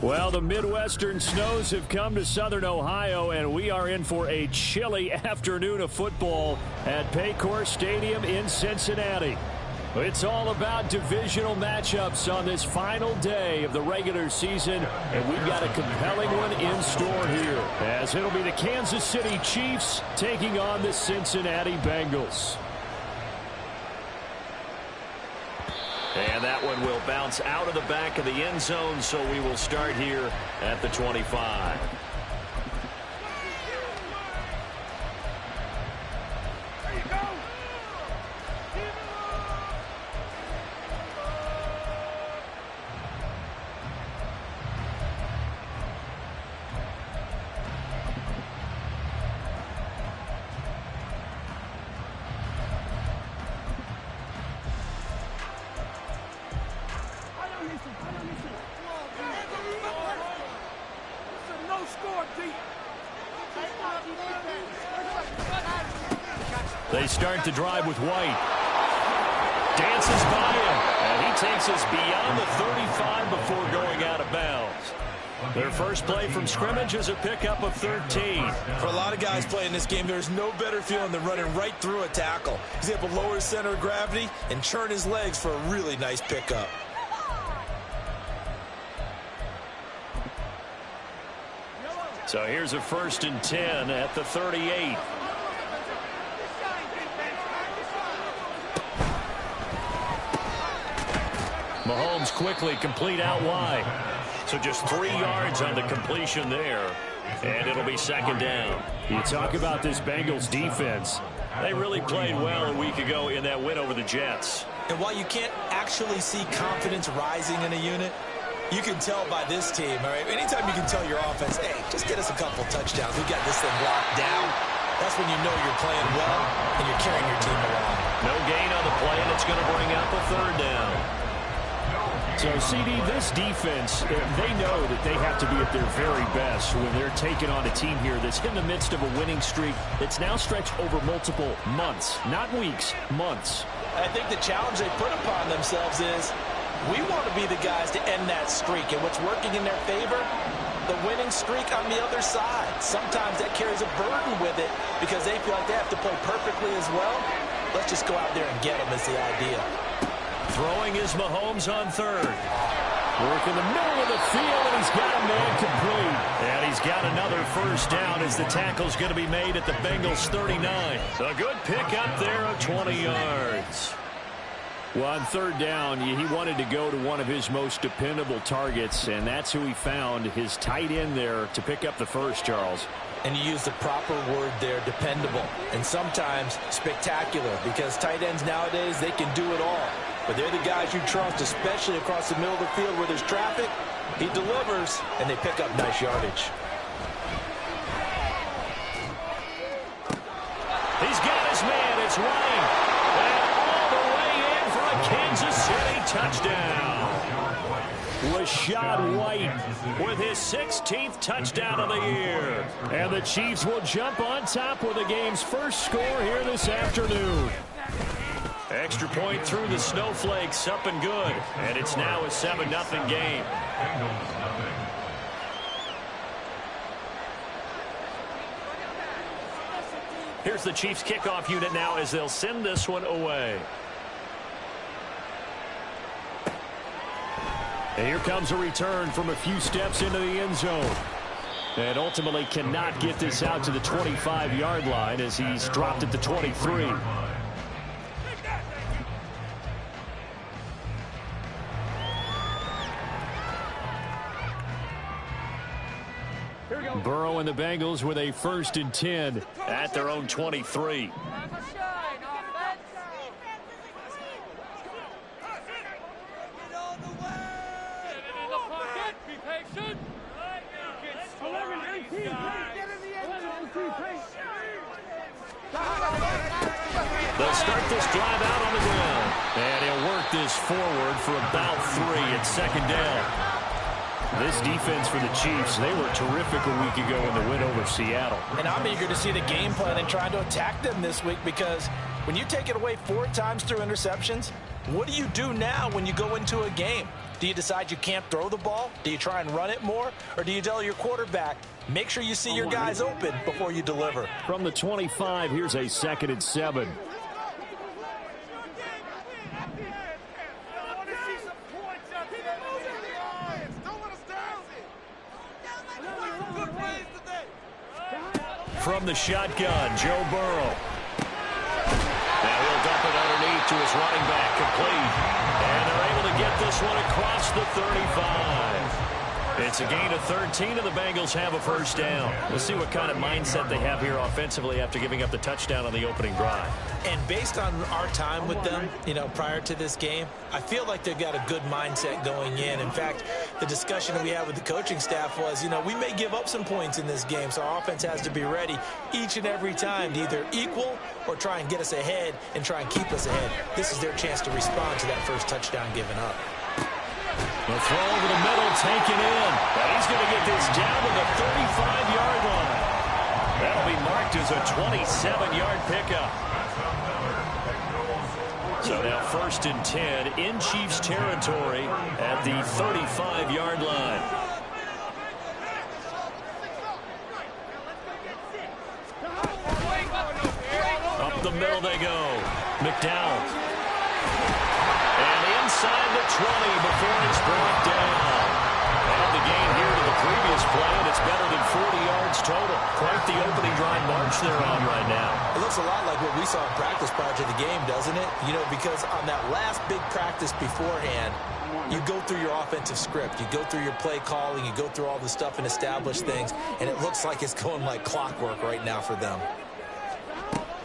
Well, the Midwestern snows have come to Southern Ohio, and we are in for a chilly afternoon of football at Paycor Stadium in Cincinnati. It's all about divisional matchups on this final day of the regular season, and we've got a compelling one in store here, as it'll be the Kansas City Chiefs taking on the Cincinnati Bengals. And that one will bounce out of the back of the end zone, so we will start here at the 25. They start the drive with White. Dances by him, and he takes us beyond the 35 before going out of bounds. Their first play from scrimmage is a pickup of 13. For a lot of guys playing this game, there's no better feeling than running right through a tackle. He's able to lower his center of gravity and churn his legs for a really nice pickup. So here's a 1st and 10 at the 38. Mahomes quickly complete out wide. So just 3 yards on the completion there. And it'll be 2nd down. You talk about this Bengals defense. They really played well a week ago in that win over the Jets. And while you can't actually see confidence rising in a unit, you can tell by this team, all right? Anytime you can tell your offense, hey, just get us a couple touchdowns. We've got this thing locked down. That's when you know you're playing well and you're carrying your team along. No gain on the play, and it's going to bring up a 3rd down. So, CD, this defense, they know that they have to be at their very best when they're taking on a team here that's in the midst of a winning streak that's now stretched over multiple months, not weeks, months. I think the challenge they put upon themselves is we want to be the guys to end that streak, and what's working in their favor, the winning streak on the other side. Sometimes that carries a burden with it because they feel like they have to play perfectly as well. Let's just go out there and get them is the idea. Throwing is Mahomes on 3rd. Work in the middle of the field, and he's got a man complete. And he's got another 1st down as the tackle's going to be made at the Bengals 39. A good pickup there of 20 yards. Well, on 3rd down, he wanted to go to one of his most dependable targets, and that's who he found, his tight end there, to pick up the first, Charles. And you use the proper word there, dependable, and sometimes spectacular, because tight ends nowadays, they can do it all. But they're the guys you trust, especially across the middle of the field where there's traffic. He delivers, and they pick up nice yardage. He's got his man. It's Ryan. And all the way in for a Kansas City touchdown. Rashad White with his 16th touchdown of the year. And the Chiefs will jump on top with the game's first score here this afternoon. Extra point through the snowflakes, up and good. And it's now a 7-0 game. Here's the Chiefs kickoff unit now as they'll send this one away. And here comes a return from a few steps into the end zone. And ultimately cannot get this out to the 25-yard line as he's dropped at the 23. Burrow and the Bengals with a 1st and 10 at their own 23. They'll start this drive out on the ground. And he'll work this forward for about 3 at 2nd down. This defense for the Chiefs, they were terrific a week ago in the win over Seattle. And I'm eager to see the game plan and trying to attack them this week, because when you take it away 4 times through interceptions, what do you do now when you go into a game? Do you decide you can't throw the ball? Do you try and run it more? Or do you tell your quarterback, make sure you see your guys open before you deliver? From the 25, here's a 2nd and 7. From the shotgun, Joe Burrow. Now he'll dump it underneath to his running back, complete. And they're able to get this one across the 35. It's a gain of 13, and the Bengals have a first down. We'll see what kind of mindset they have here offensively after giving up the touchdown on the opening drive. And based on our time with them, prior to this game, I feel like they've got a good mindset going in. In fact, the discussion that we had with the coaching staff was, we may give up some points in this game, so our offense has to be ready each and every time to either equal or try and get us ahead and try and keep us ahead. This is their chance to respond to that first touchdown given up. The throw over the middle, taken in. And he's going to get this down to the 35-yard line. That'll be marked as a 27-yard pickup. So now 1st and 10 in Chiefs territory at the 35-yard line. Up the middle they go. McDowell. Inside the 20 before it's brought down. And the gain here to the previous play, and it's better than 40 yards total. Quite the opening drive march they're on right now. It looks a lot like what we saw in practice prior to the game, doesn't it? Because on that last big practice beforehand, you go through your offensive script. You go through your play calling. You go through all the stuff and establish things. And it looks like it's going like clockwork right now for them.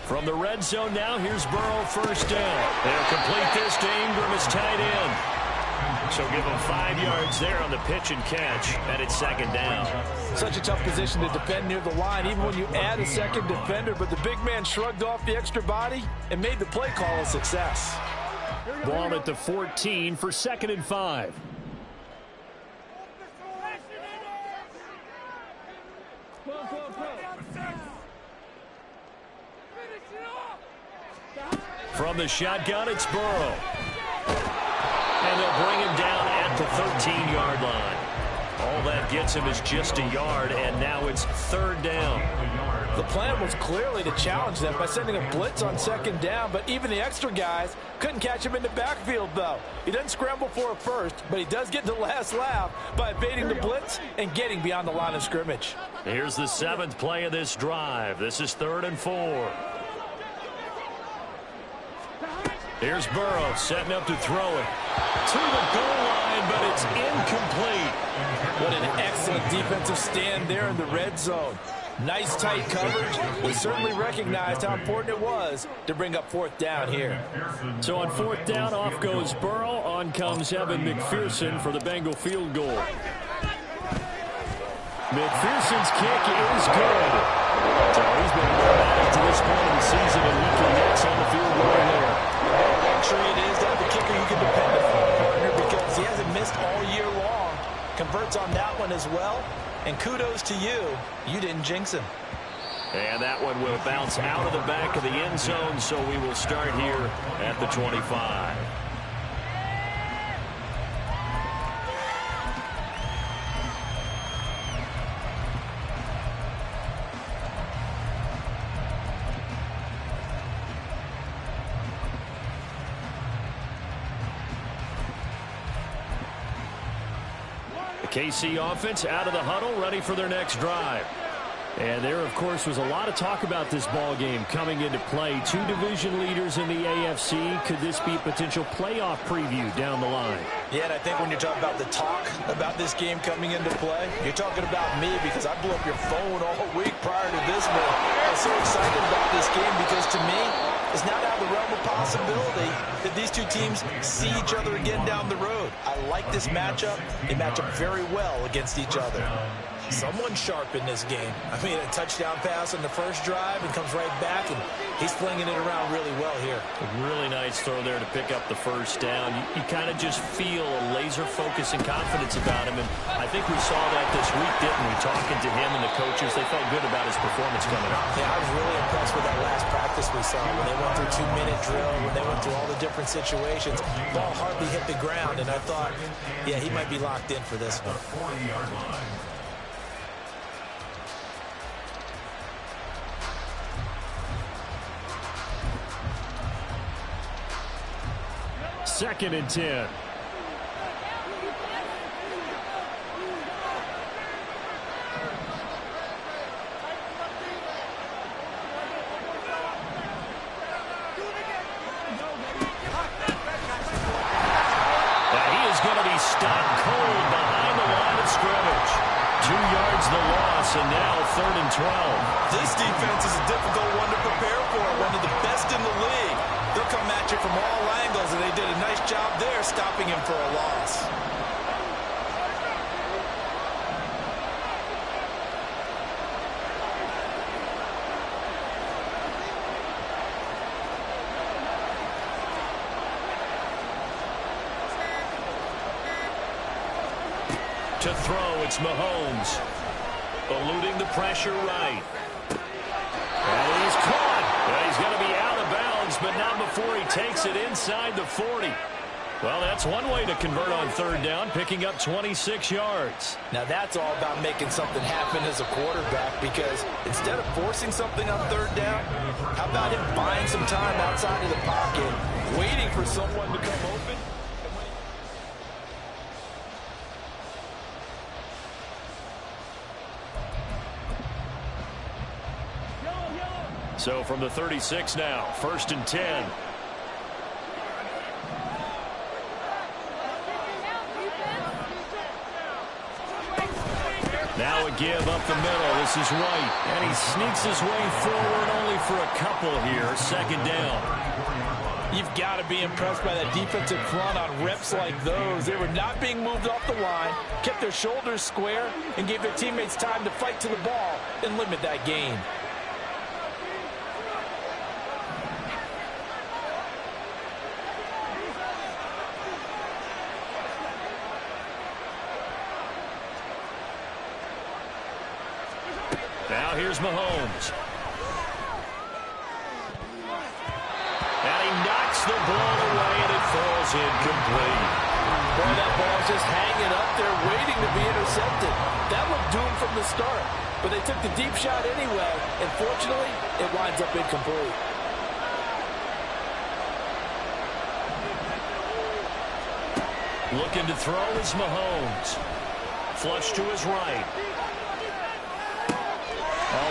From the red zone now, here's Burrow, first down. They'll complete this to Ingram as tight end. So give him 5 yards there on the pitch and catch, and it's 2nd down. Such a tough position to defend near the line, even when you add a second defender, but the big man shrugged off the extra body and made the play call a success. Ball at the 14 for 2nd and 5. From the shotgun, it's Burrow. And they'll bring him down at the 13-yard line. All that gets him is just a yard, and now it's 3rd down. The plan was clearly to challenge them by sending a blitz on 2nd down, but even the extra guys couldn't catch him in the backfield, though. He doesn't scramble for a first, but he does get the last laugh by evading the blitz and getting beyond the line of scrimmage. Here's the 7th play of this drive. This is 3rd and 4. Here's Burrow setting up to throw it to the goal line, but it's incomplete. What an excellent defensive stand there in the red zone. Nice tight coverage. He certainly recognized how important it was to bring up 4th down here. So on 4th down, off goes Burrow. On comes Evan McPherson for the Bengal field goal. McPherson's kick is good. So he's been automatic to this point of the season, and he connects on the field goal here. Luxury it is to have a kicker you can depend upon, partner, because he hasn't missed all year long. Converts on that one as well. And kudos to you. You didn't jinx him. And that one will bounce out of the back of the end zone, so we will start here at the 25. KC offense out of the huddle, ready for their next drive. And there, of course, was a lot of talk about this ball game coming into play. 2 division leaders in the AFC. Could this be a potential playoff preview down the line? Yeah, and I think when you're talking about the talk about this game coming into play, you're talking about me, because I blew up your phone all week prior to this one. I was so excited about this game because, to me, it's not out of the realm of possibility that these two teams see each other again down the road. I like this matchup. They match up very well against each other. Someone sharp in this game. I mean, a touchdown pass on the first drive and comes right back, and he's flinging it around really well here. A really nice throw there to pick up the first down. You kind of just feel a laser focus and confidence about him, and I think we saw that this week, didn't we? Talking to him and the coaches, they felt good about his performance coming up. Yeah, I was really impressed with that last practice we saw when they went through 2-minute drill, when they went through all the different situations. Ball hardly hit the ground, and I thought, yeah, he might be locked in for this one. 40-yard line. Second and 10. Stopped cold behind the line of scrimmage. 2 yards the loss, and now 3rd and 12. This defense is a difficult one to prepare for, one of the best in the league. They'll come at you from all angles, and they did a nice job there stopping him for a loss. To throw, it's Mahomes. Eluding the pressure right. And he's caught. Well, he's going to be out of bounds, but not before he takes it inside the 40. Well, that's one way to convert on 3rd down, picking up 26 yards. Now, that's all about making something happen as a quarterback, because instead of forcing something on 3rd down, how about him buying some time outside of the pocket, waiting for someone to come open? So from the 36 now, 1st and 10. Now a give up the middle. This is White. And he sneaks his way forward only for a couple here. 2nd down. You've got to be impressed by that defensive front on reps like those. They were not being moved off the line, kept their shoulders square, and gave their teammates time to fight to the ball and limit that gain. Now here's Mahomes. And he knocks the ball away, and it falls incomplete. Boy, that ball's just hanging up there waiting to be intercepted. That looked doomed from the start, but they took the deep shot anyway, and fortunately, it winds up incomplete. Looking to throw is Mahomes. Flush to his right.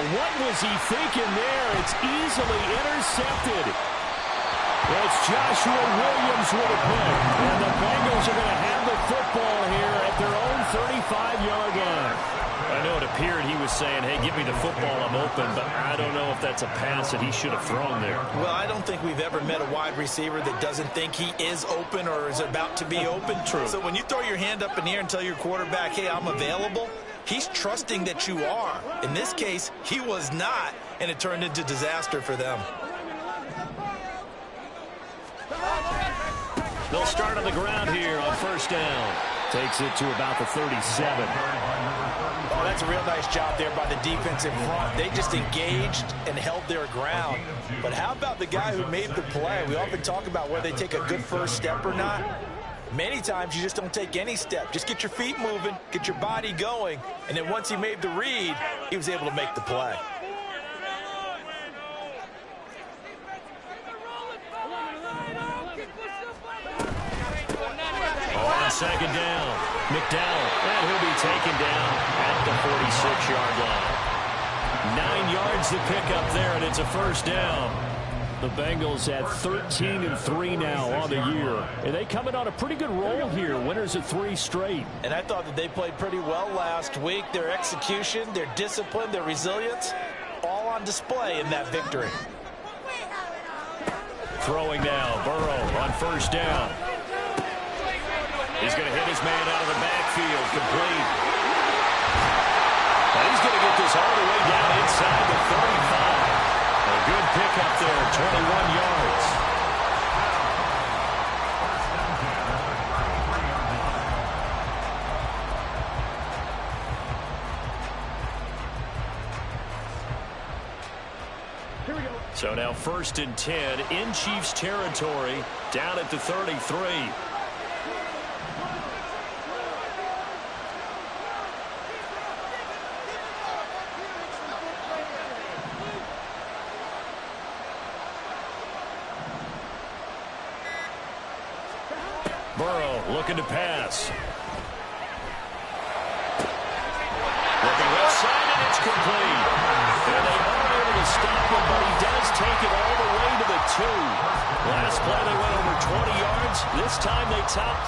What was he thinking there? It's easily intercepted. It's Joshua Williams with a pick. And the Bengals are going to have the football here at their own 35-yard line. I know it appeared he was saying, hey, give me the football, I'm open, but I don't know if that's a pass that he should have thrown there. Well, I don't think we've ever met a wide receiver that doesn't think he is open or is about to be open. True. So when you throw your hand up in the air and tell your quarterback, hey, I'm available, he's trusting that you are. In this case, he was not, and it turned into disaster for them. They'll start on the ground here on 1st down. Takes it to about the 37. Oh, that's a real nice job there by the defensive front. They just engaged and held their ground. But how about the guy who made the play? We often talk about whether they take a good first step or not. Many times you just don't take any step. Just get your feet moving, get your body going, and then once he made the read, he was able to make the play. On 2nd down, McDowell, and he'll be taken down at the 46-yard line. 9 yards to pick up there, and it's a 1st down. The Bengals at 13-3 now on the year. And they coming on a pretty good roll here. Winners of 3 straight. And I thought that they played pretty well last week. Their execution, their discipline, their resilience, all on display in that victory. Throwing now, Burrow on 1st down. He's going to hit his man out of the backfield, complete. And he's going to get this all the way down inside the 35. A good pickup there, 21 yards. So now 1st and 10 in Chiefs territory, down at the 33. Burrow looking to pass. Looking left side, and it's complete. And they are able to stop him, but he does take it all the way to the 2. Last play, they went over 20 yards. This time, they top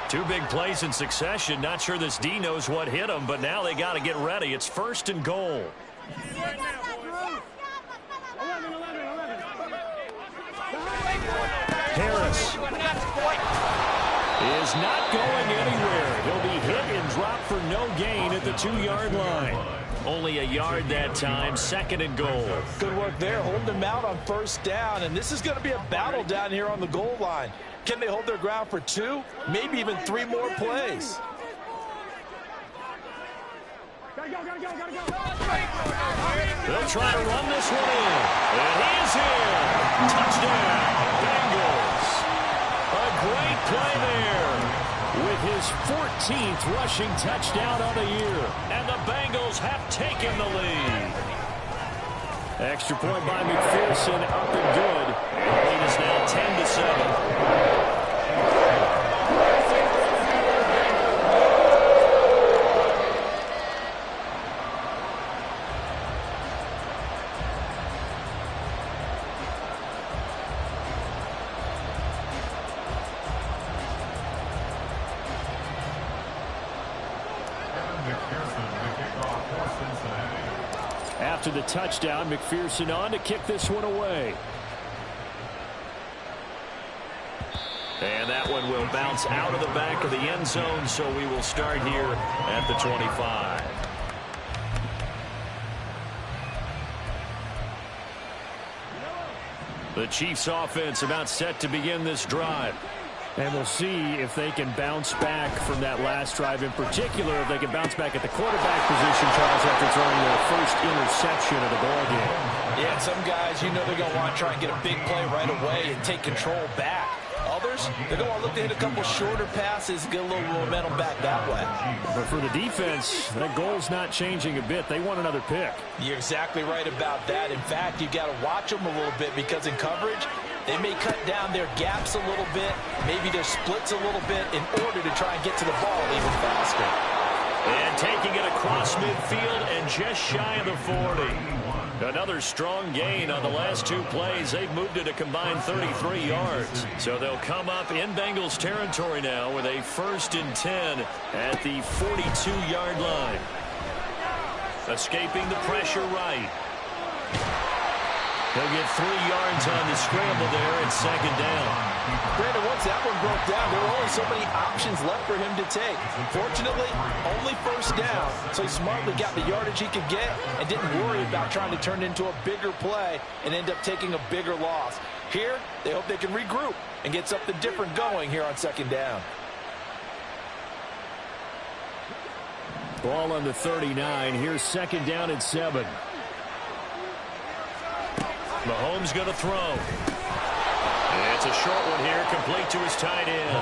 30. 2 big plays in succession. Not sure this D knows what hit him, but now they got to get ready. It's 1st and goal. Harris is not going anywhere. He'll be hit and dropped for no gain at the 2-yard line. Only a yard that time, 2nd and goal. Good work there, holding them out on 1st down, and this is going to be a battle down here on the goal line. Can they hold their ground for 2, maybe even 3 more plays? They'll try to run this one in. And he is in. Touchdown, Bengals. A great play there with his 14th rushing touchdown of the year. And the Bengals have taken the lead. Extra point by McPherson, up and good. The lead is now 10-7. After the touchdown, McPherson on to kick this one away. And that one will bounce out of the back of the end zone, so we will start here at the 25. The Chiefs offense about set to begin this drive. And we'll see if they can bounce back from that last drive, in particular if they can bounce back at the quarterback position, Charles, after throwing their first interception of the ball game. Yeah, some guys, you know they're going to want to try and get a big play right away and take control back. Others, they're going to want to look to hit a couple shorter passes, get a little momentum back that way. But for the defense, that goal's not changing a bit. They want another pick. You're exactly right about that. In fact, you've got to watch them a little bit because in coverage, they may cut down their gaps a little bit, maybe their splits a little bit in order to try and get to the ball even faster. And taking it across midfield and just shy of the 40. Another strong gain on the last 2 plays. They've moved it a combined 33 yards. So they'll come up in Bengals territory now with a 1st and 10 at the 42-yard line. Escaping the pressure right. He'll get 3 yards on the scramble there at 2nd down. Brandon, once that one broke down, there were only so many options left for him to take. Fortunately, only 1st down, so he smartly got the yardage he could get and didn't worry about trying to turn it into a bigger play and end up taking a bigger loss. Here, they hope they can regroup and get something different going here on 2nd down. Ball on the 39. Here's 2nd down and 7. Mahomes going to throw. It's a short one here, complete to his tight end.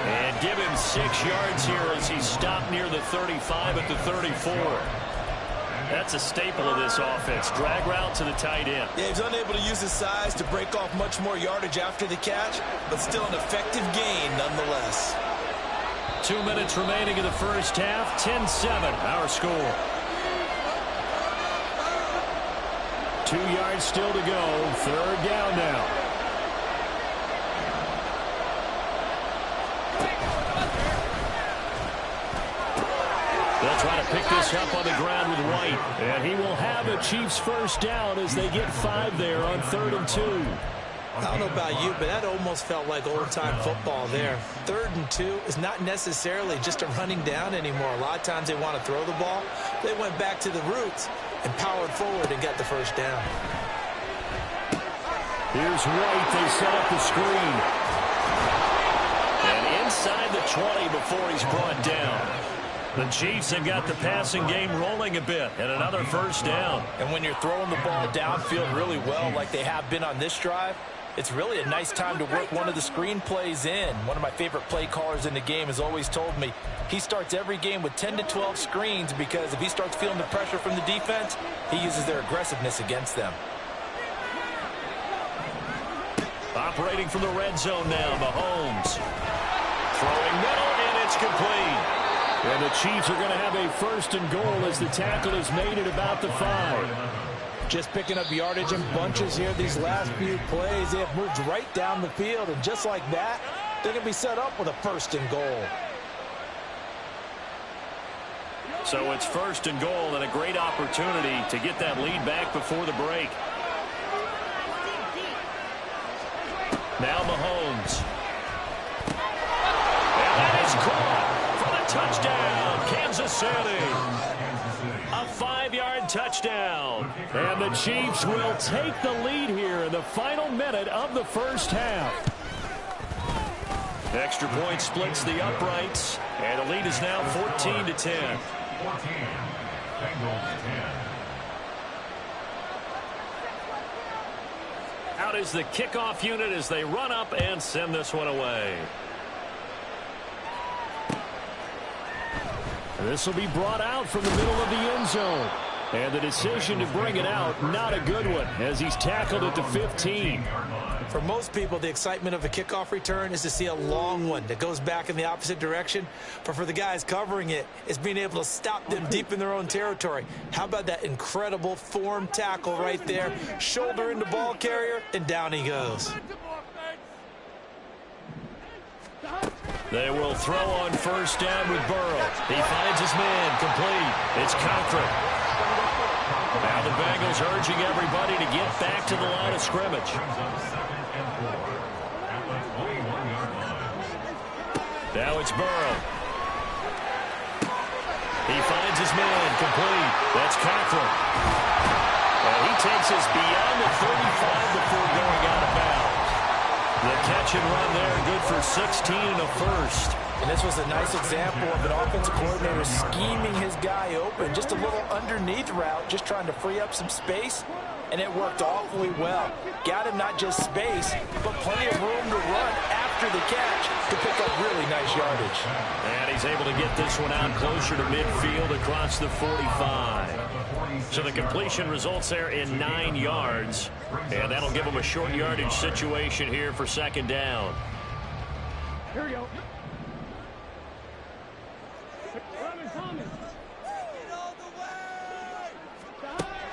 And give him 6 yards here as he's stopped near the 35 at the 34. That's a staple of this offense. Drag route to the tight end. Yeah, he's unable to use his size to break off much more yardage after the catch, but still an effective gain nonetheless. 2 minutes remaining in the first half. 10-7, our score. 2 yards still to go. 3rd down now. They'll try to pick this up on the ground with White. And he will have a Chiefs 1st down as they get 5 there on 3rd and 2. I don't know about you, but that almost felt like old-time football there. 3rd and 2 is not necessarily just a running down anymore. A lot of times they want to throw the ball. They went back to the roots and powered forward and got the 1st down. Here's White. They set up the screen. And inside the 20 before he's brought down. The Chiefs have got the passing game rolling a bit, and another first down. And when you're throwing the ball downfield really well like they have been on this drive, it's really a nice time to work one of the screen plays in. One of my favorite play callers in the game has always told me he starts every game with 10 to 12 screens because if he starts feeling the pressure from the defense, he uses their aggressiveness against them. Operating from the red zone now, Mahomes. Throwing middle, and it's complete. And the Chiefs are going to have a first and goal as the tackle is made at about the 5. Just picking up yardage in bunches here these last few plays. They have moved right down the field, and just like that, they're going to be set up with a first and goal. So it's first and goal and a great opportunity to get that lead back before the break. Now Mahomes. And that is caught for the touchdown, Kansas City. A 5-yard touchdown. And the Chiefs will take the lead here in the final minute of the first half. Extra point splits the uprights, and the lead is now 14-10. Out is the kickoff unit as they run up and send this one away. This will be brought out from the middle of the end zone. And the decision to bring it out, not a good one, as he's tackled at the 15. For most people, the excitement of a kickoff return is to see a long one that goes back in the opposite direction. But for the guys covering it, it's being able to stop them deep in their own territory. How about that incredible form tackle right there? Shoulder into ball carrier, and down he goes. They will throw on first down with Burrow. He finds his man, complete. It's Cochran. Now the Bengals urging everybody to get back to the line of scrimmage. Now it's Burrow. He finds his man, complete. That's Cochran. And he takes us beyond the 35 before going out of bounds. The catch and run there, good for 16 and a first. And this was a nice example of an offensive coordinator scheming his guy open. Just a little underneath route, just trying to free up some space. And it worked awfully well. Got him not just space, but plenty of room to run after the catch to pick up really nice yardage. And he's able to get this one out closer to midfield across the 45. So the completion results there in 9 yards. And that'll give him a short yardage situation here for second down. Here we go.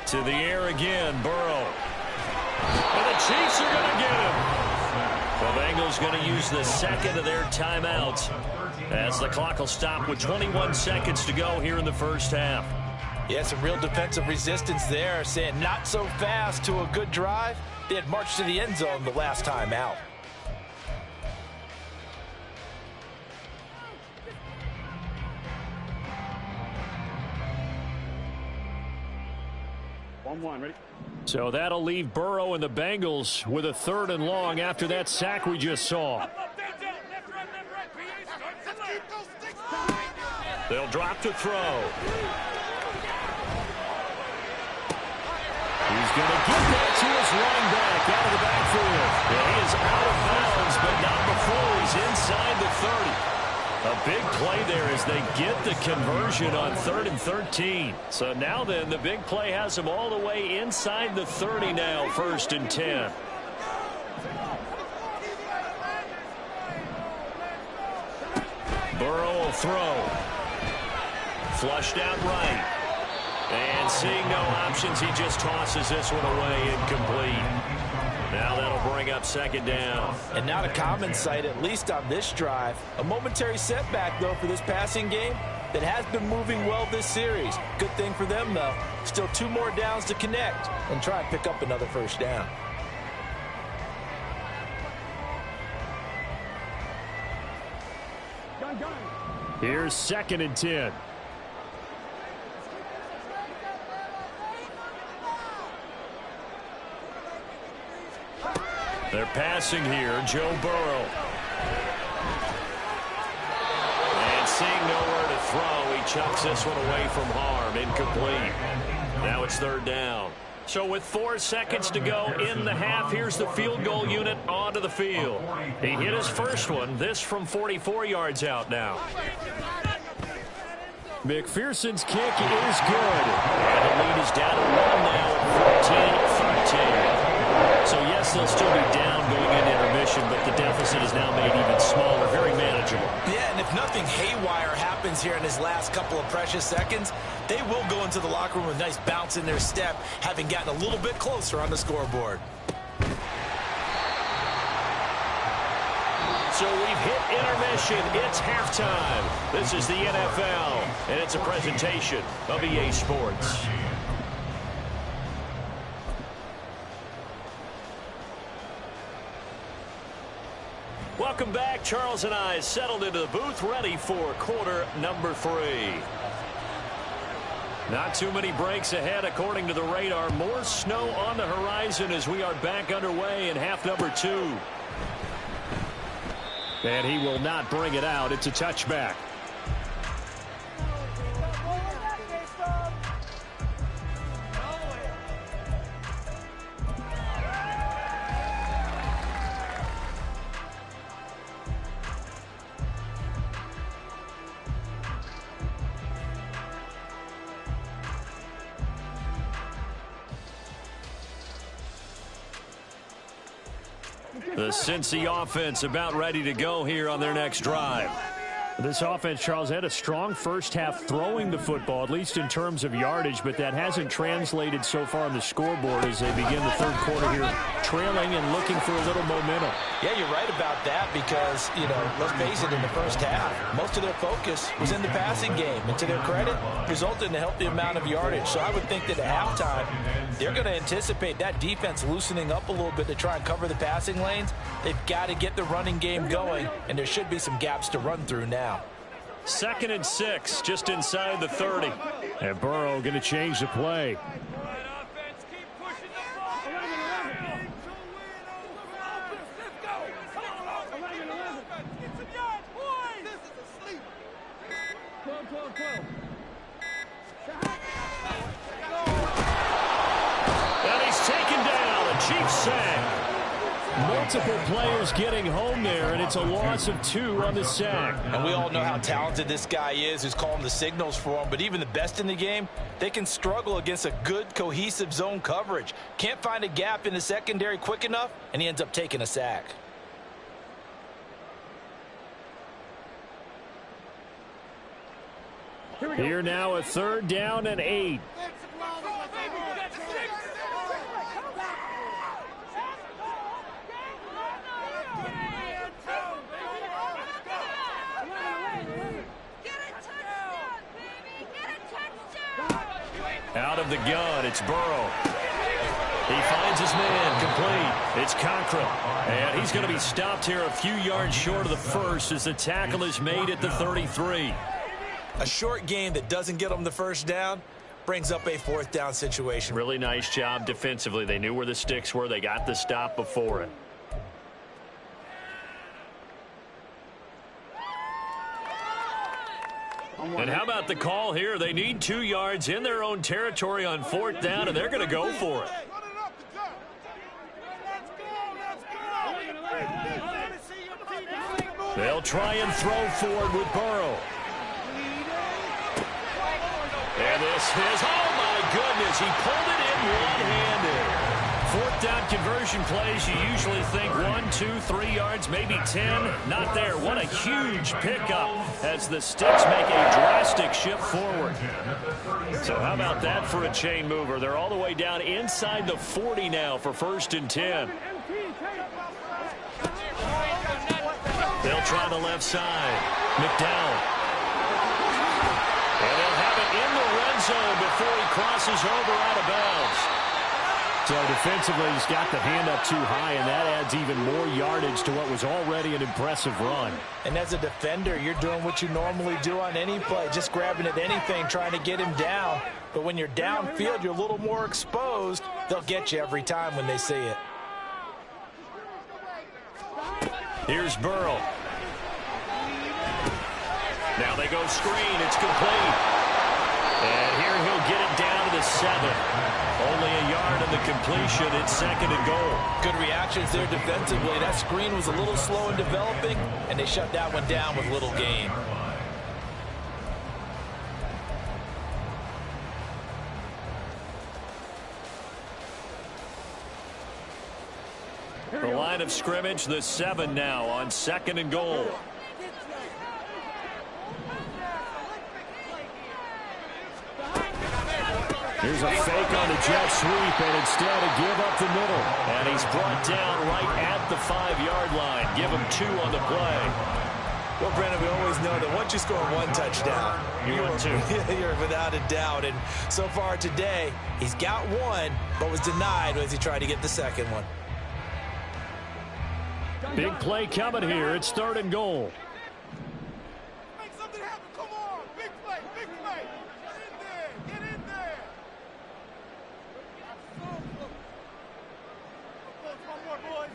To the air again, Burrow. And the Chiefs are going to get him. The Bengals going to use the second of their timeouts as the clock will stop with 21 seconds to go here in the first half. Yeah, some real defensive resistance there, saying not so fast to a good drive. They had marched to the end zone the last time out. Ready? So that'll leave Burrow and the Bengals with a 3rd and long after that sack we just saw. They'll drop to throw. He's going to get that to his running back out of the backfield. Yeah, he is out of bounds, but not before he's inside the 30. A big play there as they get the conversion on 3rd and 13. So now then, the big play has them all the way inside the 30 now, 1st and 10. Burrow will throw. Flushed out right. And seeing no options, he just tosses this one away, incomplete. Now that'll bring up second down. And not a common sight, at least on this drive. A momentary setback, though, for this passing game that has been moving well this series. Good thing for them, though. Still 2 more downs to connect and try and pick up another first down. Here's 2nd and 10. They're passing here, Joe Burrow. And seeing nowhere to throw, he chucks this one away from harm. Incomplete. Now it's third down. So with 4 seconds to go in the half, here's the field goal unit onto the field. He hit his first one, this from 44 yards out now. McPherson's kick is good. And the lead is down to 1 now at 14-13. So yes, they'll still be down going into intermission, but the deficit is now made even smaller, very manageable. Yeah, and if nothing haywire happens here in his last couple of precious seconds, they will go into the locker room with a nice bounce in their step, having gotten a little bit closer on the scoreboard. So we've hit intermission. It's halftime. This is the NFL, and it's a presentation of EA Sports. Welcome back. Charles and I settled into the booth, ready for quarter number 3. Not too many breaks ahead, according to the radar. More snow on the horizon as we are back underway in half number 2. And he will not bring it out. It's a touchback. The Cincy offense about ready to go here on their next drive. This offense, Charles, had a strong first half throwing the football, at least in terms of yardage, but that hasn't translated so far on the scoreboard as they begin the third quarter here, trailing and looking for a little momentum. Yeah, you're right about that because, let's face it, in the first half, most of their focus was in the passing game. And to their credit, resulted in a healthy amount of yardage. So I would think that at halftime, they're going to anticipate that defense loosening up a little bit to try and cover the passing lanes. They've got to get the running game going, and there should be some gaps to run through now. 2nd and 6, just inside the 30. And Burrow going to change the play. And he's taken down. A Chiefs sack. Multiple players getting home there, and it's a loss of 2 on the sack. And we all know how talented this guy is who's calling the signals for him, but even the best in the game, they can struggle against a good, cohesive zone coverage. Can't find a gap in the secondary quick enough, and he ends up taking a sack. Here now a 3rd down and 8. Out of the gun, it's Burrow. He finds his man, complete. It's Cochran, and he's going to be stopped here a few yards short of the first as the tackle is made at the 33. A short game that doesn't get them the first down brings up a 4th down situation. Really nice job defensively. They knew where the sticks were. They got the stop before it. And how about the call here? They need 2 yards in their own territory on 4th down, and they're going to go for it. They'll try and throw forward with Burrow. And this is, oh my goodness, he pulled it in one-handed. 4th down conversion plays, you usually think 1, 2, 3 yards, maybe 10. Not there. What a huge pickup as the sticks make a drastic shift forward. So how about that for a chain mover? They're all the way down inside the 40 now for 1st and 10. They'll try the left side. McDowell. And they'll have it in the red zone before he crosses over out of bounds. So defensively, he's got the hand up too high, and that adds even more yardage to what was already an impressive run. And as a defender, you're doing what you normally do on any play, just grabbing at anything, trying to get him down. But when you're downfield, you're a little more exposed. They'll get you every time when they see it. Here's Burrow. Now they go screen. It's complete. And here he'll get it down to the 7. Only a yard in the completion. It's 2nd and goal. Good reactions there defensively. That screen was a little slow in developing, and they shut that one down with little gain. The line of scrimmage, the 7 now on 2nd and goal. Here's a fake on the jet sweep, and instead a give up the middle. And he's brought down right at the 5-yard line. Give him 2 on the play. Well, Brandon, we always know that once you score 1 touchdown, you're without a doubt. And so far today, he's got 1, but was denied as he tried to get the 2nd one. Big play coming here. It's 3rd and goal. Make something happen. Come on. Big play. Big play. Get in there. One more, boys.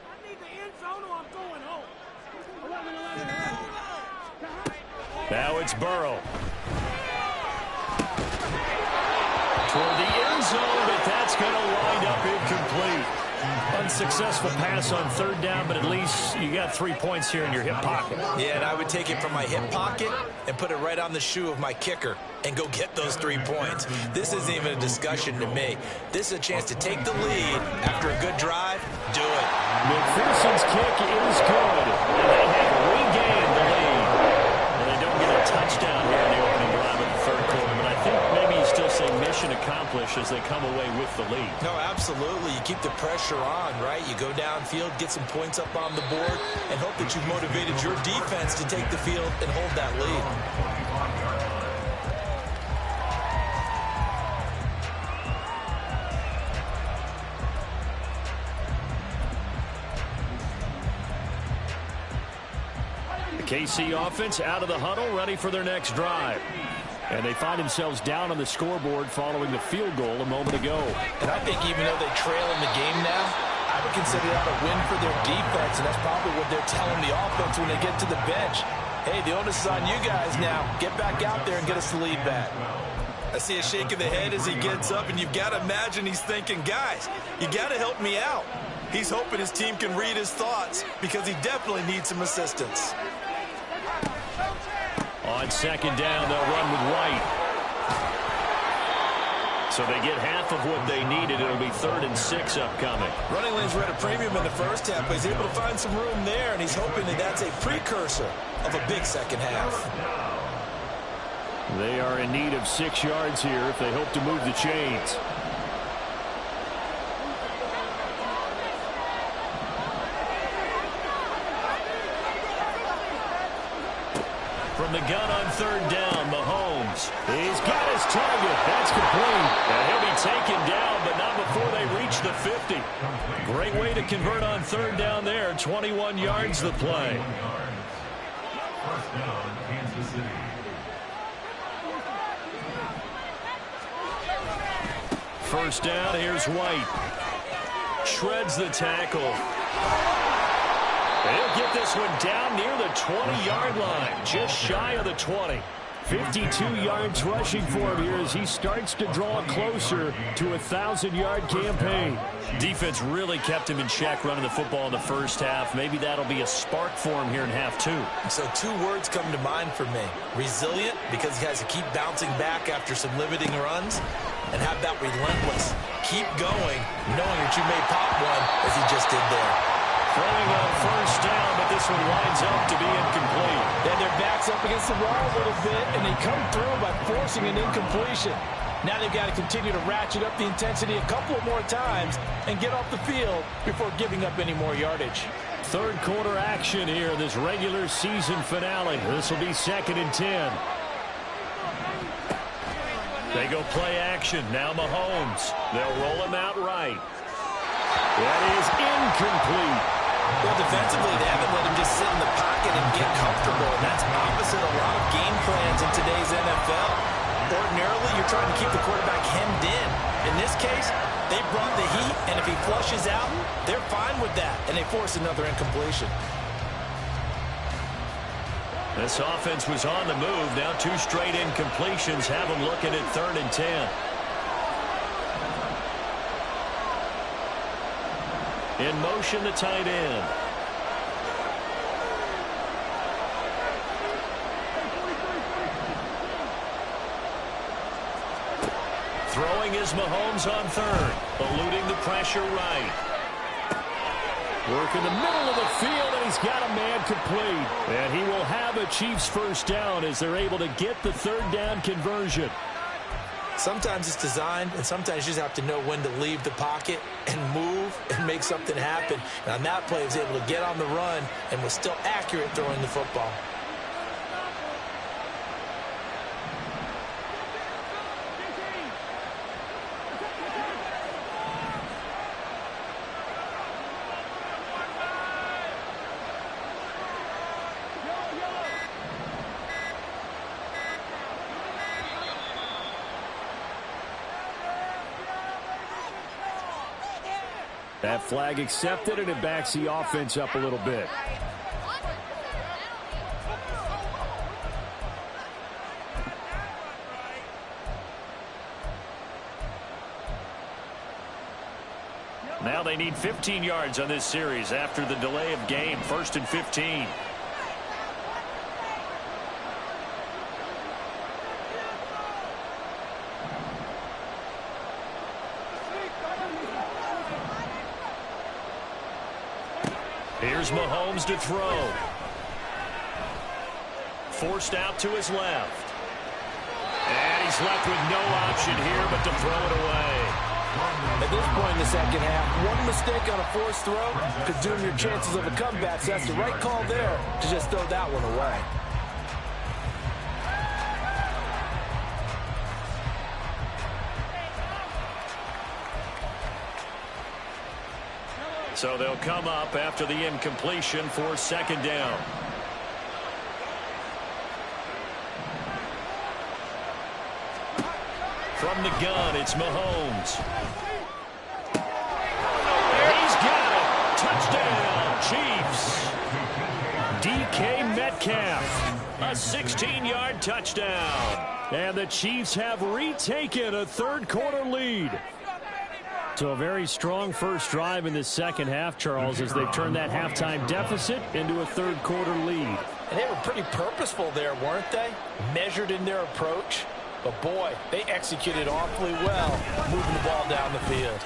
I need the end zone or I'm going home. 11. Now it's Burrow. Toward the end zone, but that's going to wind up incomplete. Unsuccessful pass on 3rd down, but at least you got 3 points here in your hip pocket. Yeah, and I would take it from my hip pocket and put it right on the shoe of my kicker and go get those 3 points. This isn't even a discussion to me. This is a chance to take the lead after a good drive. Do it. McPherson's kick is good, and they have regained the lead. And they don't get a touchdown here in the opening drive of the 3rd quarter, but I think maybe you still say mission accomplished as they come away with the lead. No, absolutely. You keep the pressure on, right? You go downfield, get some points up on the board, and hope that you've motivated your defense to take the field and hold that lead. KC offense out of the huddle, ready for their next drive. And they find themselves down on the scoreboard following the field goal a moment ago. And I think even though they trail in the game now, I would consider that a win for their defense, and that's probably what they're telling the offense when they get to the bench. Hey, the onus is on you guys now. Get back out there and get us the lead back. I see a shake of the head as he gets up, and you've got to imagine he's thinking, guys, you got to help me out. He's hoping his team can read his thoughts because he definitely needs some assistance. On 2nd down, they'll run with White. So they get half of what they needed. It'll be 3rd and 6 upcoming. Running lanes were at a premium in the first half, but he's able to find some room there, and he's hoping that that's a precursor of a big second half. They are in need of 6 yards here if they hope to move the chains. From the gun on 3rd down, Mahomes. He's got his target. That's complete. And he'll be taken down, but not before they reach the 50. Great way to convert on 3rd down there. 21 yards the play. First down, here's White. Shreds the tackle. He'll get this one down near the 20-yard line, just shy of the 20. 52 yards rushing for him here as he starts to draw closer to a 1,000-yard campaign. Defense really kept him in check running the football in the first half. Maybe that'll be a spark for him here in half 2. So 2 words come to mind for me. Resilient, because he has to keep bouncing back after some limiting runs, and have that relentless. Keep going, knowing that you may pop one as he just did there. Throwing on first down, but this one winds up to be incomplete. And their backs up against the wall a little bit, and they come through by forcing an incompletion. Now they've got to continue to ratchet up the intensity a couple more times and get off the field before giving up any more yardage. 3rd quarter action here in this regular season finale. This will be 2nd and 10. They go play action. Now Mahomes. They'll roll him out right. That is incomplete. Well, defensively, they haven't let him just sit in the pocket and get comfortable. And that's opposite a lot of game plans in today's NFL. Ordinarily, you're trying to keep the quarterback hemmed in. In this case, they brought the heat, and if he flushes out, they're fine with that, and they force another incompletion. This offense was on the move. Now 2 straight incompletions have them looking at 3rd and 10. In motion, the tight end. Throwing is Mahomes on 3rd, eluding the pressure right. Work in the middle of the field, and he's got a man complete. And he will have a Chiefs first down as they're able to get the 3rd down conversion. Sometimes it's designed, and sometimes you just have to know when to leave the pocket and move and make something happen. And on that play, he was able to get on the run and was still accurate throwing the football. That flag accepted, and it backs the offense up a little bit. Now they need 15 yards on this series after the delay of game. 1st and 15. Here's Mahomes to throw. Forced out to his left. And he's left with no option here but to throw it away. At this point in the second half, one mistake on a forced throw could doom your chances of a comeback. So that's the right call there to just throw that one away. So they'll come up after the incompletion for 2nd down. From the gun, it's Mahomes. He's got it. Touchdown, Chiefs. DK Metcalf. A 16-yard touchdown. And the Chiefs have retaken a 3rd-quarter lead. So a very strong first drive in the second half, Charles, as they've turned that halftime deficit into a 3rd-quarter lead. And they were pretty purposeful there, weren't they? Measured in their approach. But, boy, they executed awfully well moving the ball down the field.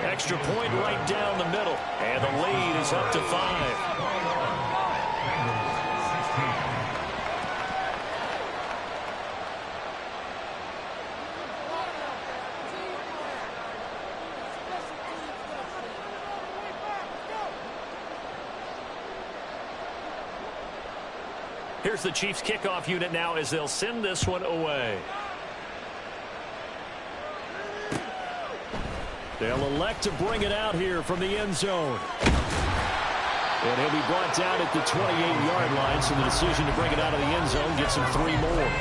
Extra point right down the middle. And the lead is up to 5. Here's the Chiefs kickoff unit now as they'll send this one away. They'll elect to bring it out here from the end zone. And he'll be brought down at the 28-yard line, so the decision to bring it out of the end zone gets him 3 more.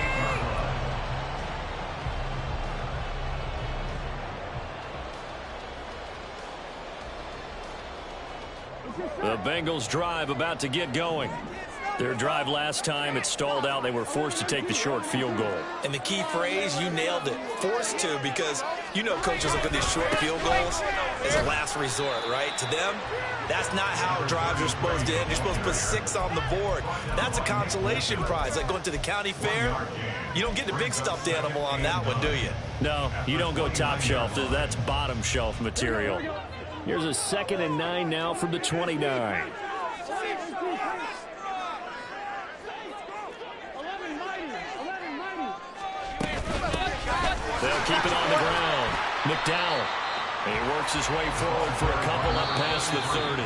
The Bengals drive about to get going. Their drive last time, it stalled out. They were forced to take the short field goal. And the key phrase, you nailed it. Forced to, because you know coaches look at these short field goals as a last resort, right? To them, that's not how drives are supposed to end. You're supposed to put 6 on the board. That's a consolation prize. Like going to the county fair, you don't get the big stuffed animal on that one, do you? No, you don't go top shelf. That's bottom shelf material. Here's a 2nd and 9 now from the 29. They'll keep it on the ground. McDowell. He works his way forward for a couple up past the 30.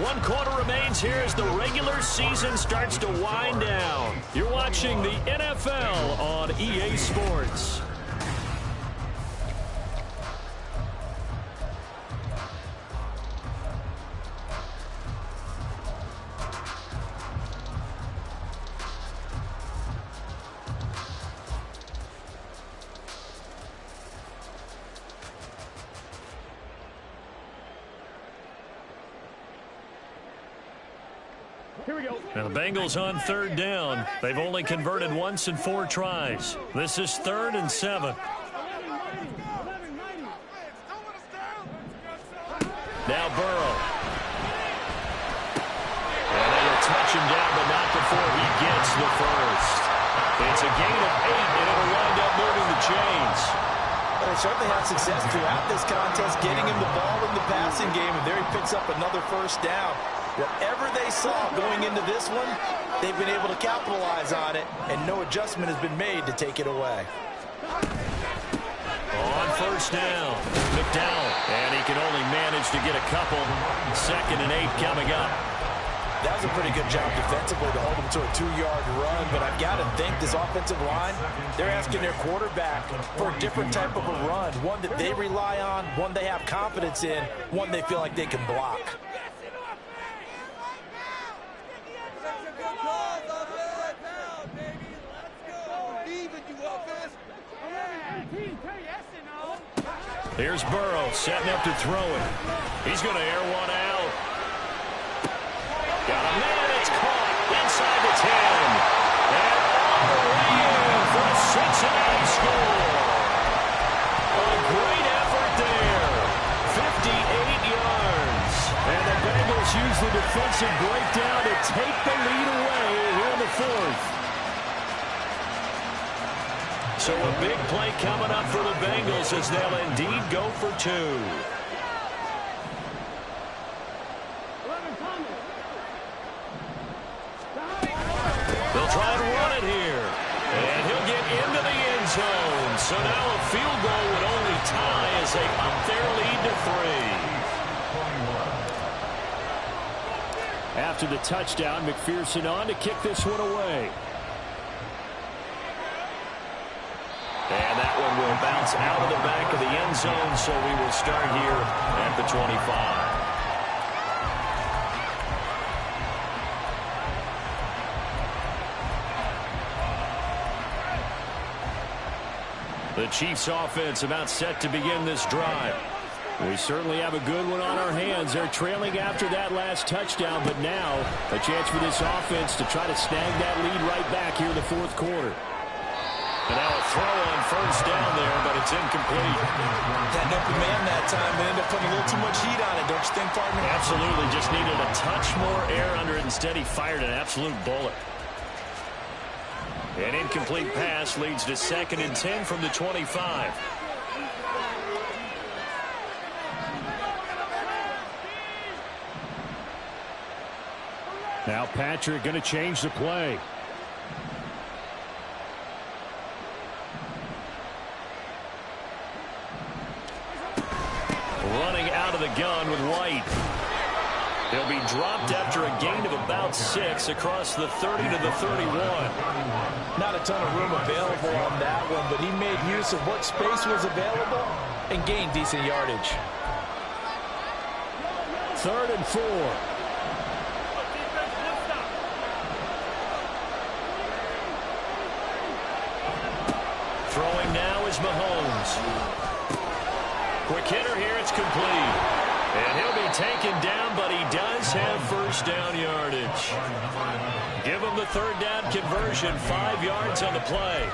1 quarter remains here as the regular season starts to wind down. You're watching the NFL on EA Sports. Now the Bengals on third down. They've only converted once in 4 tries. This is 3rd and 7. Now Burrow. And they will touch him down, but not before he gets the first. It's a gain of 8, and it'll wind up moving the chains. Well, they certainly had success throughout this contest, getting him the ball in the passing game, and there he picks up another first down. Whatever they saw going into this one, they've been able to capitalize on it, and no adjustment has been made to take it away. On first down, McDowell, and he can only manage to get a couple. 2nd and 8 coming up. That was a pretty good job defensively to hold him to a 2-yard run, but I've got to think this offensive line, they're asking their quarterback for a different type of a run, one that they rely on, one they have confidence in, one they feel like they can block. Here's Burrow setting up to throw it. He's going to air one out. Got a man. It's caught inside the 10. And all the way in for a Cincinnati score. A great effort there. 58 yards. And the Bengals use the defensive breakdown to take the lead away here in the 4th. So a big play coming up for the Bengals as they'll indeed go for 2. They'll try and run it here. And he'll get into the end zone. So now a field goal would only tie as they up their lead to 3. After the touchdown, McPherson on to kick this one away. And that one will bounce out of the back of the end zone, so we will start here at the 25. The Chiefs offense about set to begin this drive. We certainly have a good one on our hands. They're trailing after that last touchdown, but now a chance for this offense to try to snag that lead right back here in the 4th quarter. And now a throw on first down there, but it's incomplete. Had an open man that time and ended up putting a little too much heat on it, don't you think, partner? Absolutely. Just needed a touch more air under it. Instead, he fired an absolute bullet. An incomplete pass leads to 2nd and 10 from the 25. Now Patrick going to change the play. Running out of the gun with White. He'll be dropped after a gain of about 6 across the 30 to the 31. Not a ton of room available on that one, but he made use of what space was available and gained decent yardage. 3rd and 4. Throwing now is Mahomes. Quick hitter here, it's complete. And he'll be taken down, but he does have first down yardage. Give him the 3rd down conversion, 5 yards on the play.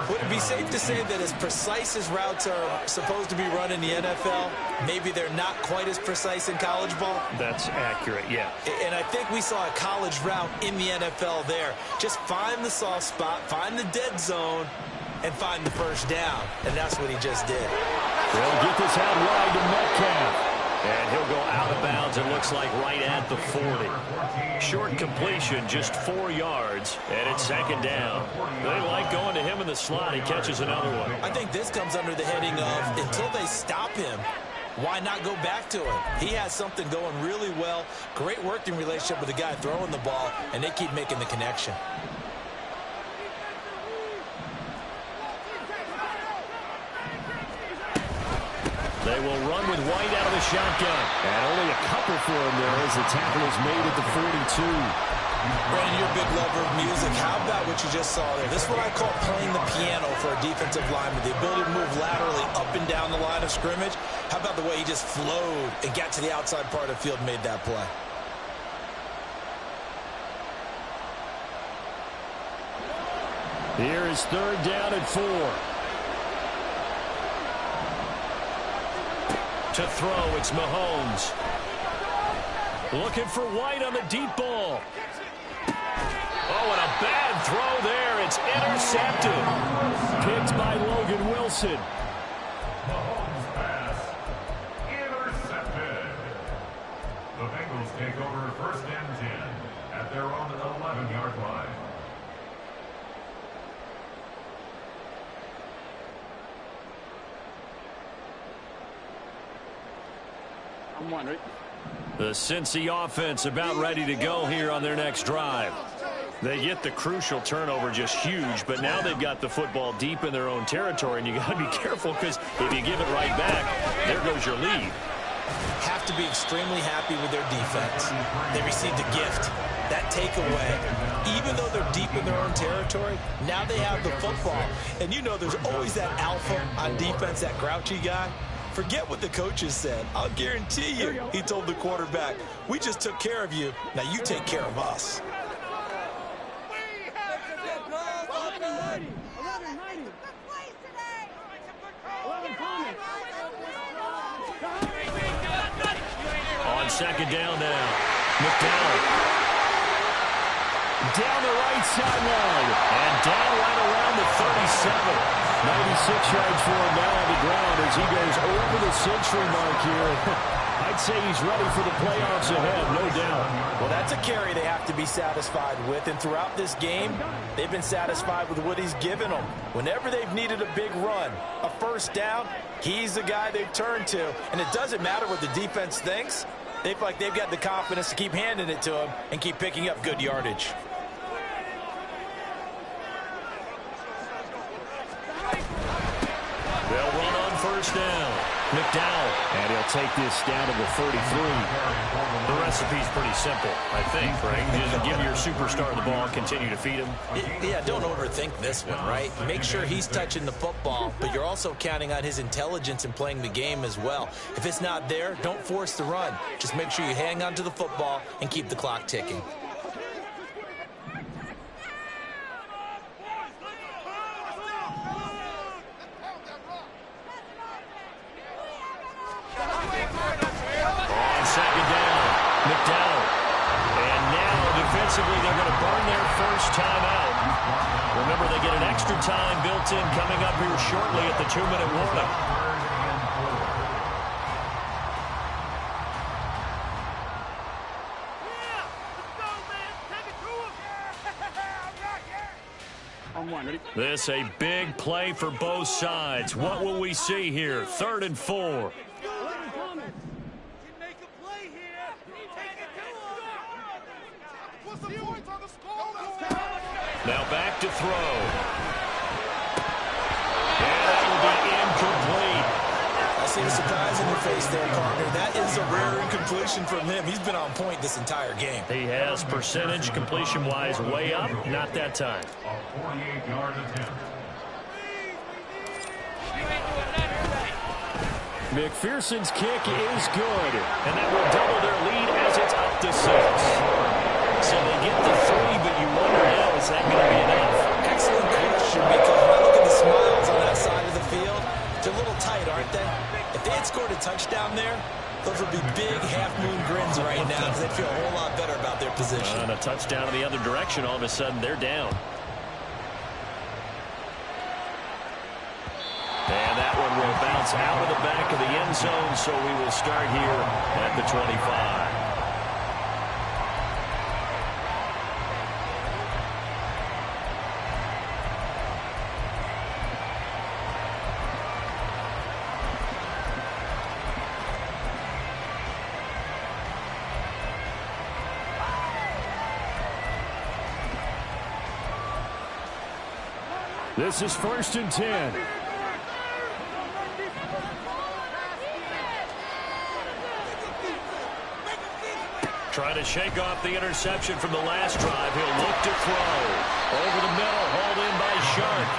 Would it be safe to say that as precise as routes are supposed to be run in the NFL, maybe they're not quite as precise in college ball? That's accurate, yeah. And I think we saw a college route in the NFL there. Just find the soft spot, find the dead zone, and find the first down. And that's what he just did. They'll get this out wide to Metcalf. And he'll go out of bounds, it looks like, right at the 40. Short completion, just 4 yards, and it's 2nd down. They like going to him in the slot. He catches another one. I think this comes under the heading of, until they stop him, why not go back to it? He has something going really well. Great working relationship with the guy throwing the ball, and they keep making the connection. They will run with White out of the shotgun. And only a couple for him there as the tackle is made at the 42. Brandon, you're a big lover of music. How about what you just saw there? This is what I call playing the piano for a defensive lineman. The ability to move laterally up and down the line of scrimmage. How about the way he just flowed and got to the outside part of the field and made that play? Here is 3rd down and 4. To throw, it's Mahomes. Looking for White on the deep ball. Oh, and a bad throw there. It's intercepted. Picked by Logan Wilson. Mahomes pass. Intercepted. The Bengals take over 1st and 10 at their own 11-yard line. I'm wondering. The Cincy offense about ready to go here on their next drive. They get the crucial turnover just huge, but now they've got the football deep in their own territory, and you got to be careful because if you give it right back, there goes your lead. Have to be extremely happy with their defense. They received a gift. That takeaway, even though they're deep in their own territory, now they have the football. And you know there's always that alpha on defense, that grouchy guy. Forget what the coaches said. I'll guarantee you, he told the quarterback, we just took care of you. Now you take care of us. On 2nd down now, McDowell. Down the right sideline. And down right around the 37. 96 yards for him now on the ground as he goes over the century mark here. I'd say he's ready for the playoffs ahead, no doubt. Well, that's a carry they have to be satisfied with. And throughout this game, they've been satisfied with what he's given them. Whenever they've needed a big run, a 1st down, he's the guy they've turned to. And it doesn't matter what the defense thinks. They feel like they've got the confidence to keep handing it to him and keep picking up good yardage. They'll run on 1st down. McDowell. And he'll take this down to the 33. The recipe's pretty simple, I think, right? Just give your superstar the ball, continue to feed him. Yeah, don't overthink this one, right? Make sure he's touching the football, but you're also counting on his intelligence in playing the game as well. If it's not there, don't force the run. Just make sure you hang on to the football and keep the clock ticking. They're going to burn their 1st timeout. Remember, they get an extra time built in coming up here shortly at the 2-minute warning. I'm wondering. This a big play for both sides. What will we see here? 3rd and 4. Now back to throw. And that will be incomplete. I see a surprise in your face there, partner. That is a rare incompletion from him. He's been on point this entire game. He has percentage completion-wise way up. Not that time. A 48-yard attempt. McPherson's kick is good. And that will double their lead as it's up to 6. So they get the 3, but you wonder now, is that going to be enough? Excellent question, because when I look at the smiles on that side of the field, they're a little tight, aren't they? If they had scored a touchdown there, those would be big half-moon grins right now because they'd feel a whole lot better about their position. And a touchdown in the other direction, all of a sudden they're down. And that one will bounce out of the back of the end zone, so we will start here at the 25. This is 1st and 10. Trying to shake off the interception from the last drive. He'll look to throw. Over the middle, hauled in by Sharp.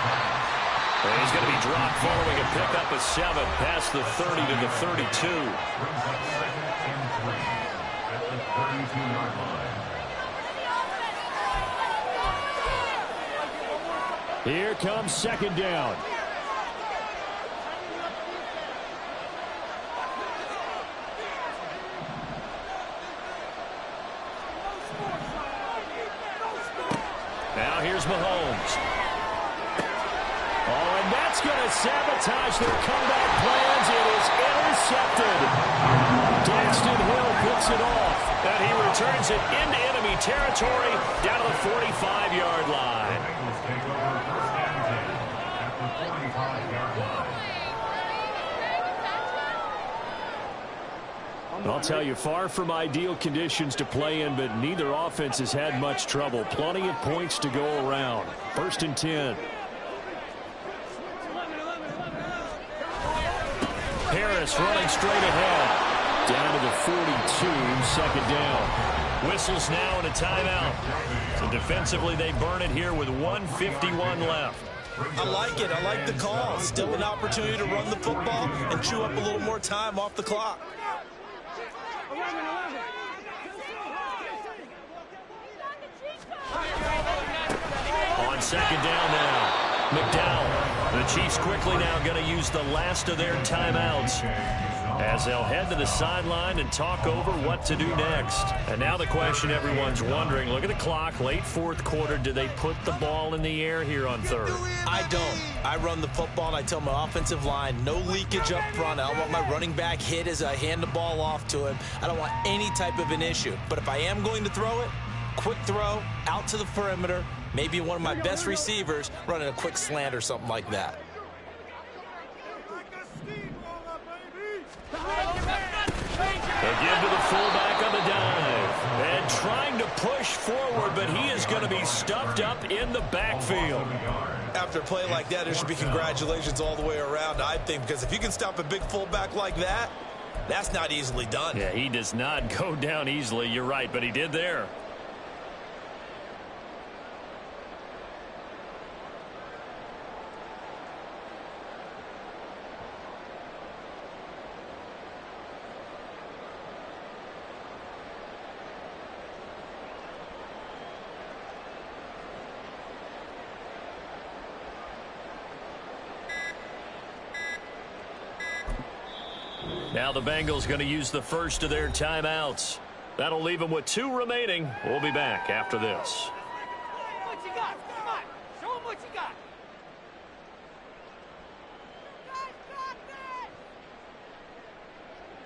And he's going to be dropped following a pickup of 7 past the 30 to the 32. Brings up 2nd and 3 at the 32-yard line. Here comes second down. Now here's Mahomes. Oh, and that's going to sabotage their comeback plans. It is intercepted. Daxton Hill picks it off. And he returns it into enemy territory down to the 45-yard line. I'll tell you, far from ideal conditions to play in, but neither offense has had much trouble. Plenty of points to go around. 1st and 10. Harris running straight ahead. Down to the 42, 2nd down. Whistles now and a timeout. So defensively, they burn it here with 1:51 left. I like it. I like the call. Still an opportunity to run the football and chew up a little more time off the clock. On 2nd down now, McDowell. The Chiefs quickly now going to use the last of their timeouts as they'll head to the sideline and talk over what to do next. And now the question everyone's wondering, look at the clock, late 4th quarter, do they put the ball in the air here on 3rd? I don't. I run the football and I tell my offensive line, no leakage up front. I don't want my running back hit as I hand the ball off to him. I don't want any type of an issue. But if I am going to throw it, quick throw, out to the perimeter, maybe one of my best receivers running a quick slant or something like that. They give to the fullback on the dive. And trying to push forward, but he is going to be stuffed up in the backfield. After a play like that, there should be congratulations all the way around, I think, because if you can stop a big fullback like that, that's not easily done. Yeah, he does not go down easily. You're right, but he did there. Now the Bengals going to use the first of their timeouts. That'll leave them with 2 remaining. We'll be back after this. What you got? Come on. Show them what you got.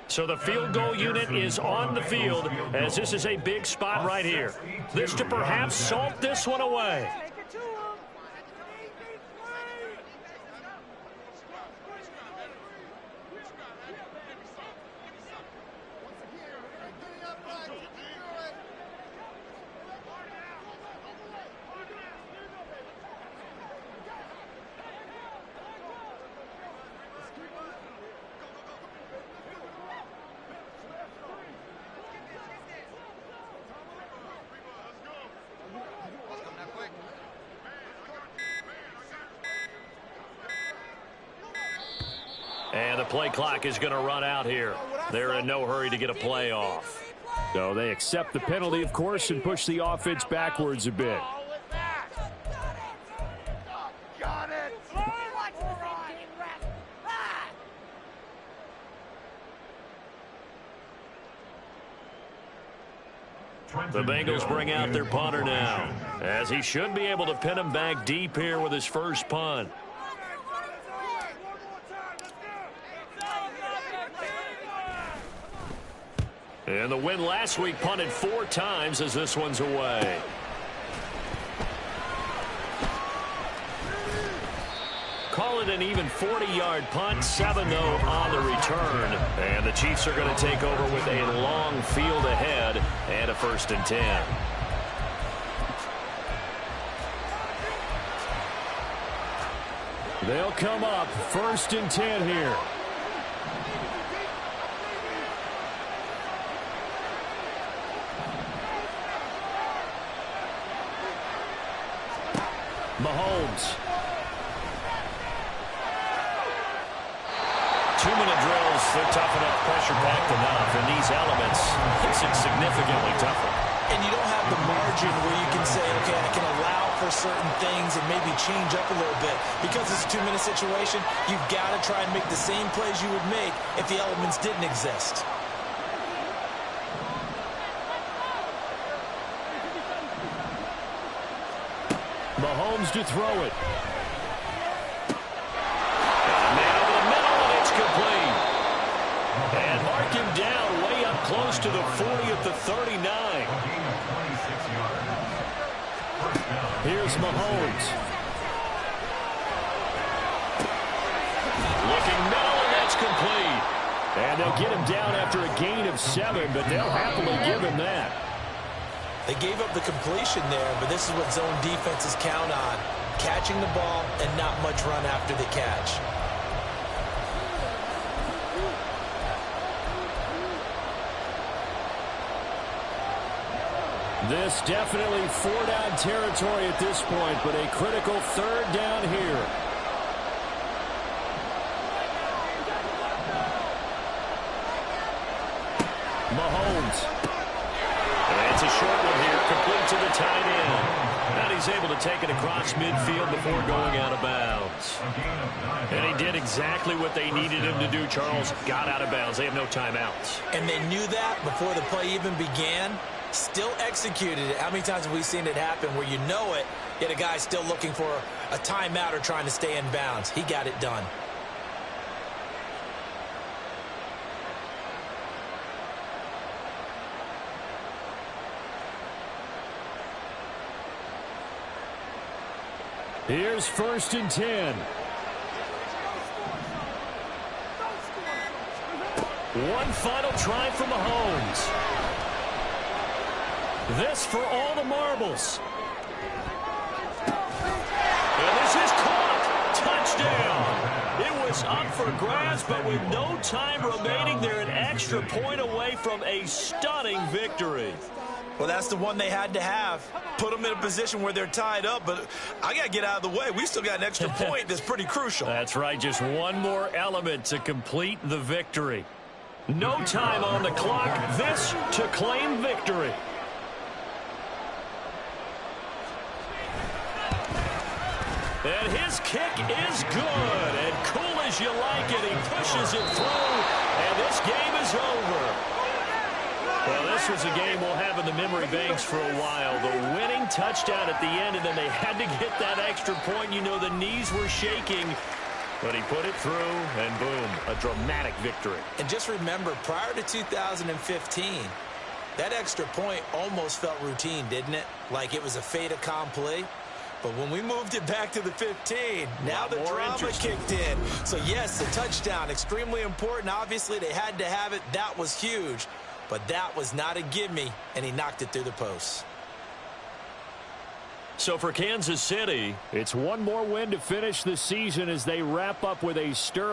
So the field goal unit is on the field as this is a big spot right here. This to perhaps salt this one away. And the play clock is going to run out here. They're in no hurry to get a play off. So they accept the penalty, of course, and push the offense backwards a bit. The Bengals bring out their punter now, as he should be able to pin him back deep here with his first punt. And the win last week punted 4 times as this one's away. Call it an even 40-yard punt, 7 though on the return. And the Chiefs are going to take over with a long field ahead and a 1st and 10. They'll come up 1st and 10 here. Mahomes. 2-minute drills, they're tough enough, pressure-packed enough. In these elements, makes it significantly tougher. And you don't have the margin where you can say, okay, I can allow for certain things and maybe change up a little bit. Because it's a 2-minute situation, you've got to try and make the same plays you would make if the elements didn't exist. Mahomes to throw it. Man over the middle, and it's complete. And mark him down way up close to the 40 at the 39. Here's Mahomes. Looking middle, and that's complete. And they'll get him down after a gain of 7, but they'll happily give him that. They gave up the completion there, but this is what zone defenses count on. Catching the ball and not much run after the catch. This definitely 4-down territory at this point, but a critical 3rd down here. Mahomes. It's a short one here, complete to the tight end. And he's able to take it across midfield before going out of bounds. And he did exactly what they needed him to do, Charles. Got out of bounds. They have no timeouts. And they knew that before the play even began. Still executed it. How many times have we seen it happen where you know it, yet a guy's still looking for a timeout or trying to stay in bounds? He got it done. Here's 1st and 10. One final try for Mahomes. This for all the marbles. And this is caught. Touchdown. It was up for grabs, but with no time remaining, they're an extra point away from a stunning victory. Well, that's the one they had to have. Put them in a position where they're tied up, but I got to get out of the way. We still got an extra point that's pretty crucial. That's right, just one more element to complete the victory. No time on the clock. This to claim victory. And his kick is good. And cool as you like it, he pushes it through, and this game is over. Well, this was a game we'll have in the memory banks for a while. The winning touchdown at the end, and then they had to get that extra point. You know, the knees were shaking, but he put it through, and boom, a dramatic victory. And just remember, prior to 2015, that extra point almost felt routine, didn't it? Like it was a fait accompli. But when we moved it back to the 15, now the drama kicked in. So, yes, the touchdown, extremely important. Obviously, they had to have it. That was huge. But that was not a gimme, and he knocked it through the post. So for Kansas City, it's one more win to finish the season as they wrap up with a sterling